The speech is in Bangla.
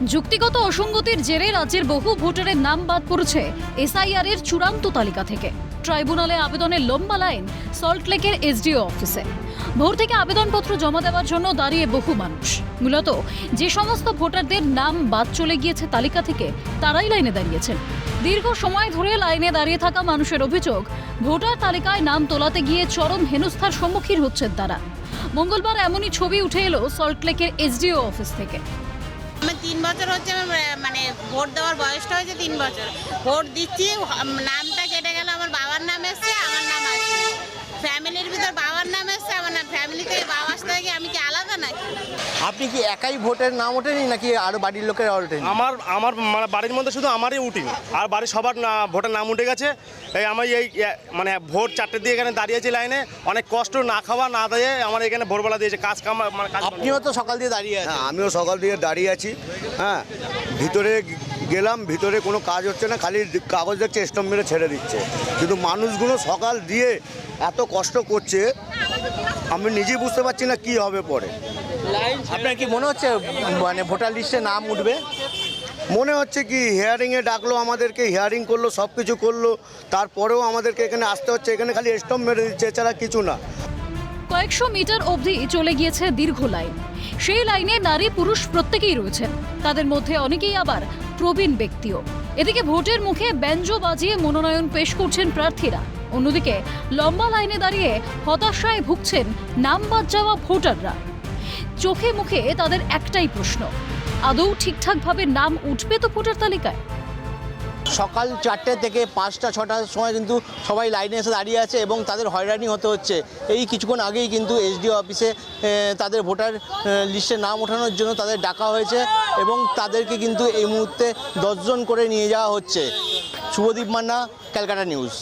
যুক্তিগত অসঙ্গতির জেরে রাজ্যের বহু ভোটারের নাম বাদ পড়েছে এসআইআর এর চূড়ান্ত তালিকা থেকে। ট্রাইব্যুনালে আবেদনের লম্বা লাইন সল্টলেকের এসডিও অফিসে। ভোর থেকে আবেদনপত্র জমা দেওয়ার জন্য দাঁড়িয়ে বহু মানুষ। মূলত যে সমস্ত ভোটারদের নাম বাদ চলে গিয়েছে তালিকা থেকে তারাই লাইনে দাঁড়িয়েছেন। দীর্ঘ সময় ধরে লাইনে দাঁড়িয়ে থাকা মানুষের অভিযোগ, ভোটার তালিকায় নাম তোলাতে গিয়ে চরম হেনস্থার সম্মুখীন হচ্ছেন তারা। মঙ্গলবার এমনই ছবি উঠে এলো সল্টলেকের এসডিও অফিস থেকে। আমার 3 বছর হচ্ছে, মানে ভোট দেওয়ার বয়সটা হয়েছে 3 বছর। ভোট দিচ্ছি, নামটা কেটে গেল, আমার বাবার নাম এসছে, আমার নাম আসছে। ফ্যামিলির ভিতর বাবার নাম এসছে, আমার নাম ফ্যামিলিতে বাবা আসতে গিয়ে আমি কি আলাদা নাকি? আপনি কি একাই ভোটের নাম ওঠেনি নাকি আরো বাড়ির লোকের ওঠেনি? আমার মানে বাড়ির মধ্যে শুধু আমারই উঠিনি, আর বাড়ির সবার ভোটের নাম উঠে গেছে। এই আমি মানে ভোট 4টের দিয়ে এখানে দাঁড়িয়েছি লাইনে, অনেক কষ্ট, না খাওয়া না দিয়ে আমার এখানে ভোরবেলা দিয়েছে কাজ কাম, মানে কাজ। আপনিও তো সকাল দিয়ে দাঁড়িয়ে আছেন। হ্যাঁ, আমিও সকাল দিয়ে দাঁড়িয়ে আছি। হ্যাঁ, ভিতরে গেলাম, ভিতরে কোনো কাজ হচ্ছে না, খালি কাগজ দেখছে, স্টম্প মেরে ছেড়ে দিচ্ছে। কিন্তু মানুষগুলো সকাল দিয়ে এত কষ্ট করছে, আমি নিজেই বুঝতে পারছি না কি হবে পরে। আপনার কি মনে হচ্ছে মানে ভোটার লিস্টে নাম উঠবে? মনে হচ্ছে কি, হিয়ারিংয়ে ডাকলো আমাদেরকে, হিয়ারিং করলো, সব কিছু করলো, তারপরেও আমাদেরকে এখানে আসতে হচ্ছে। এখানে খালি স্টম্প মেরে দিচ্ছে, এছাড়া কিছু না। কয়েকশো মিটার অবধি চলে গিয়েছে দীর্ঘ লাইন। সেই লাইনে নারী পুরুষ প্রত্যেকেই রয়েছেন, তাদের মধ্যে অনেকেই আবার প্রবীণ ব্যক্তিও। এদিকে ভোটের মুখে ব্যঞ্জ বাজিয়ে মনোনয়ন পেশ করছেন প্রার্থীরা, অন্যদিকে লম্বা লাইনে দাঁড়িয়ে হতাশায় ভুগছেন নাম বাদ যাওয়া ভোটাররা। চোখে মুখে তাদের একটাই প্রশ্ন, আদৌ ঠিকঠাকভাবে নাম উঠবে তো ভোটার তালিকায়? সকাল 4টে থেকে 5টা 6টার সময় কিন্তু সবাই লাইনে এসে দাঁড়িয়ে আছে এবং তাদের হয়রানি হতে হচ্ছে। এই কিছুক্ষণ আগেই কিন্তু এসডিও অফিসে তাদের ভোটার লিস্টে নাম ওঠানোর জন্য তাদের ডাকা হয়েছে এবং তাদেরকে কিন্তু এই মুহূর্তে 10 জন করে নিয়ে যাওয়া হচ্ছে। শুভদীপ মান্না, ক্যালকাটা নিউজ।